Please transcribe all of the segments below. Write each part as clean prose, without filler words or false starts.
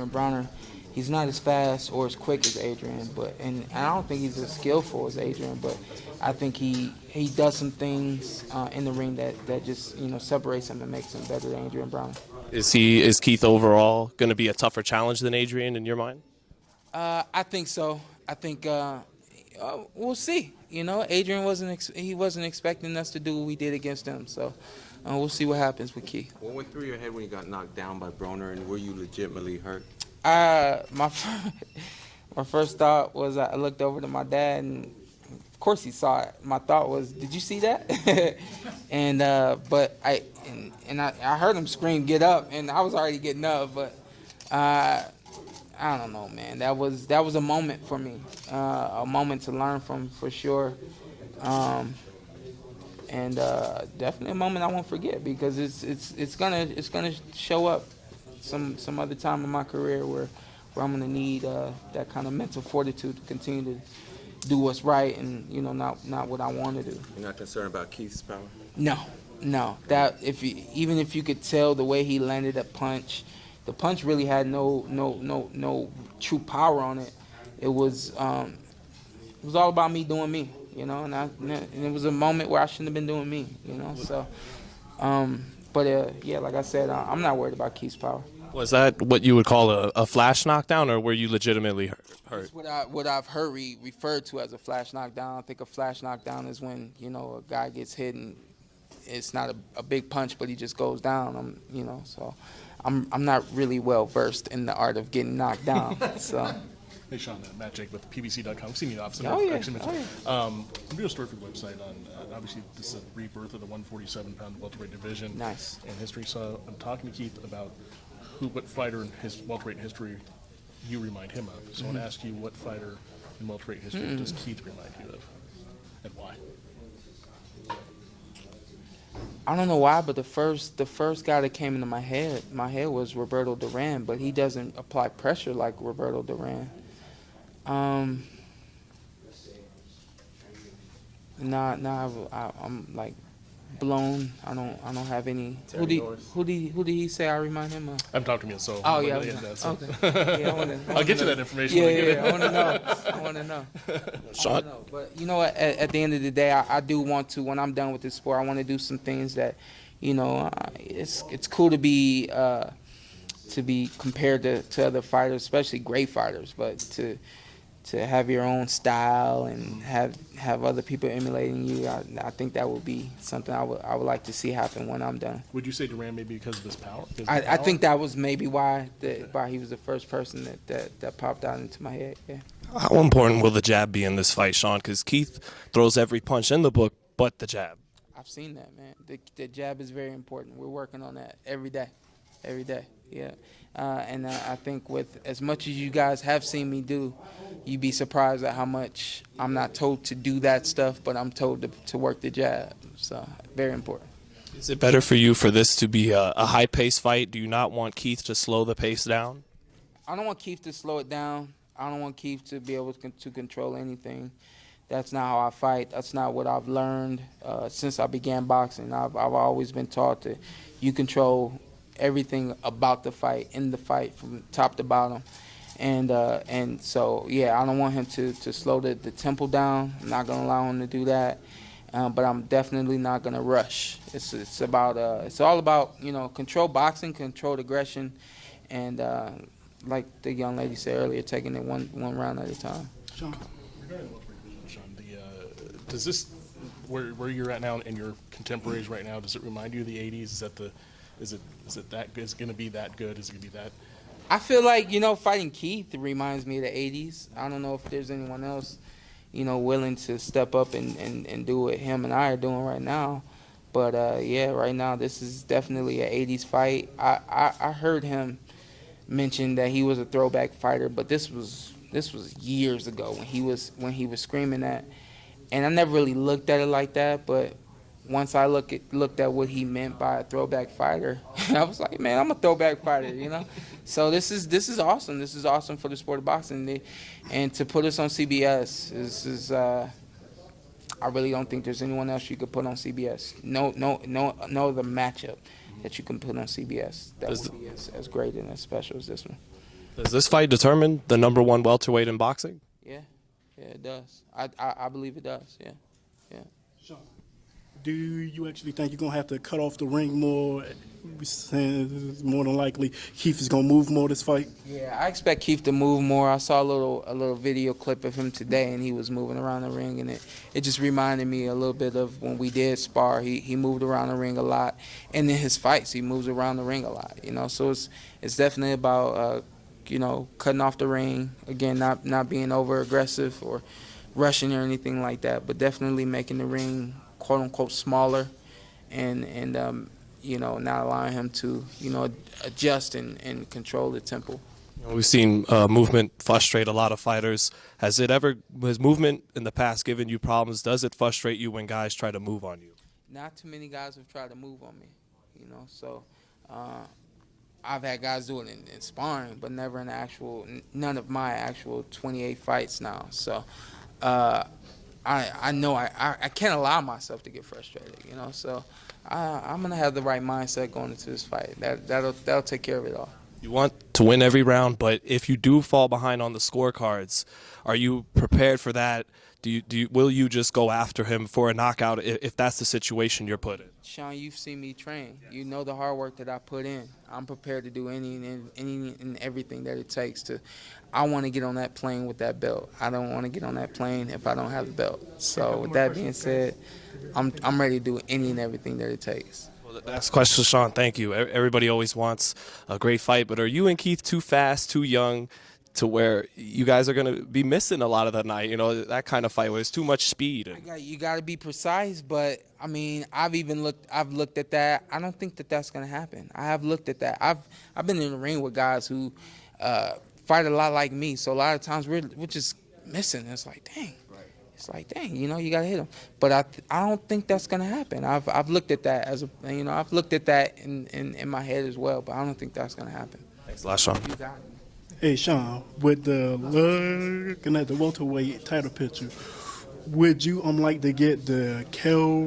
Adrian Bronner, he's not as fast or as quick as Adrian, and I don't think he's as skillful as Adrian, but I think he does some things in the ring that just separates him and makes him better than Adrian Bronner. Is Keith overall going to be a tougher challenge than Adrian in your mind? I think so. I think we'll see. Adrian wasn't expecting us to do what we did against him, so we'll see what happens with Keith. What went through your head when you got knocked down by Broner, and were you legitimately hurt? My first thought was I looked over to my dad, and of course he saw it. My thought was, "Did you see that?" and but I heard him scream, "Get up!" and I was already getting up, but I don't know, man. That was a moment for me, a moment to learn from for sure, and definitely a moment I won't forget because it's gonna show up some other time in my career where I'm gonna need that kind of mental fortitude to continue to do what's right and not what I want to do. You're not concerned about Keith's power? No. That even if you could tell the way he landed that punch. The punch really had no true power on it. It was all about me doing me, and it was a moment where I shouldn't have been doing me, So, yeah, like I said, I'm not worried about Keith's power. Was that what you would call a flash knockdown, or were you legitimately hurt? It's what I've heard referred to as a flash knockdown. I think a flash knockdown is when a guy gets hit and it's not a big punch, but he just goes down. So. I'm not really well versed in the art of getting knocked down. So. Hey Shawn, Matt Jake with PBC.com. We've seen you often. Real story for the website on obviously this is a rebirth of the 147-pound welterweight division. Nice. In history, so I'm talking to Keith about what fighter in his welterweight history you remind him of. So I want to ask you, what fighter in welterweight history does Keith remind you of, and why? I don't know why, but the first guy that came into my head was Roberto Duran, but he doesn't apply pressure like Roberto Duran. I'm like blown. I don't have any. Who did he say I remind him of? I'm talking to you, so. Oh yeah. Okay. Yeah, I'll get you that information. Yeah. I want to know. Shawn. But what? At the end of the day, I do want to. When I'm done with this sport, I want to do some things that, it's cool to be compared to other fighters, especially great fighters, but to have your own style and have other people emulating you, I think that would be something I would like to see happen when I'm done. Would you say Duran maybe because of his power? I think that was maybe why he was the first person that popped out into my head. Yeah. How important will the jab be in this fight, Shawn? Because Keith throws every punch in the book but the jab. I've seen that, man. The jab is very important. We're working on that every day. Yeah. And I think with as much as you guys have seen me do, you'd be surprised at how much I'm not told to do that stuff, but I'm told to work the jab. So very important. Is it better for you for this to be a high-paced fight? Do you not want Keith to slow the pace down? I don't want Keith to slow it down. I don't want Keith to be able to control anything. That's not how I fight. That's not what I've learned since I began boxing. I've always been taught that you control everything about the fight, in the fight, from top to bottom. And so, yeah, I don't want him to slow the tempo down. I'm not going to allow him to do that. But I'm definitely not going to rush. It's all about, control boxing, controlled aggression, and like the young lady said earlier, taking it one round at a time. Shawn, regarding the welterweight division, Shawn, does this where you're at now in your contemporaries right now? Does it remind you of the '80s? Is it that good? Is it going to be that good? Is it going to be that? I feel like fighting Keith reminds me of the '80s. I don't know if there's anyone else willing to step up and do what him and I are doing right now. But yeah, right now this is definitely an '80s fight. I heard him mention that he was a throwback fighter, but this was years ago when he was screaming that, and I never really looked at it like that. But once I looked at what he meant by a throwback fighter, I was like, man, I'm a throwback fighter, So this is awesome. This is awesome for the sport of boxing, and to put us on CBS is I really don't think there's anyone else you could put on CBS. No other matchup that you can put on CBS that would be as great and as special as this one. Does this fight determine the #1 welterweight in boxing? Yeah, yeah, it does. I believe it does. Yeah, yeah. Shawn, do you actually think you're gonna have to cut off the ring more? We saying more than likely Keith is gonna move more this fight. Yeah, I expect Keith to move more. I saw a little video clip of him today, and he was moving around the ring, and it just reminded me a little bit of when we did spar. He moved around the ring a lot, and in his fights, he moves around the ring a lot. You know, so it's definitely about you know, cutting off the ring again, not being over aggressive or rushing or anything like that, but definitely making the ring quote unquote smaller, and you know, not allowing him to, you know, adjust and control the tempo. We've seen movement frustrate a lot of fighters. Has movement in the past given you problems? Does it frustrate you when guys try to move on you? Not too many guys have tried to move on me, you know, so I've had guys do it in sparring, but never in none of my actual 28 fights now. So I know I can't allow myself to get frustrated, you know, so I'm gonna have the right mindset going into this fight. That'll take care of it all. You want to win every round, but if you do fall behind on the scorecards, are you prepared for that? Will you just go after him for a knockout if that's the situation you're put in? Shawn, you've seen me train. You know the hard work that I put in. I'm prepared to do any and everything that it takes to. I want to get on that plane with that belt. I don't want to get on that plane if I don't have the belt. So with that being said, I'm ready to do any and everything that it takes. Well, last question, Shawn. Thank you. Everybody always wants a great fight, but are you and Keith too fast, too young, to where you guys are going to be missing a lot of the night? You know, that kind of fight where there's too much speed. You got to be precise, but I mean, I've looked at that. I don't think that that's going to happen. I have looked at that. I've been in the ring with guys who fight a lot like me, so a lot of times we're just missing. It's like, dang. It's like, dang, you know, you gotta hit him. But I don't think that's gonna happen. I've looked at that I've looked at that in my head as well, but I don't think that's gonna happen. Thanks a lot, Shawn. You got it. Hey Shawn, with the looking at the welterweight title picture, would you like to get the Kell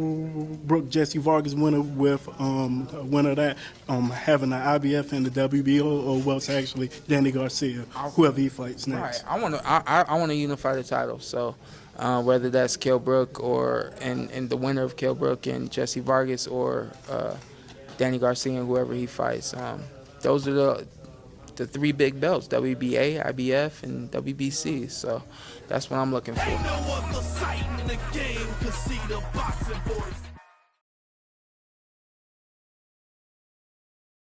Brook Jesse Vargas winner with a winner of that having the IBF and the WBO, or what's actually Danny Garcia, whoever he fights next? Right. I want to unify the title. So whether that's Kell Brook and the winner of Kell Brook and Jesse Vargas, or Danny Garcia and whoever he fights, those are the three big belts: WBA, IBF, and WBC. So that's what I'm looking for.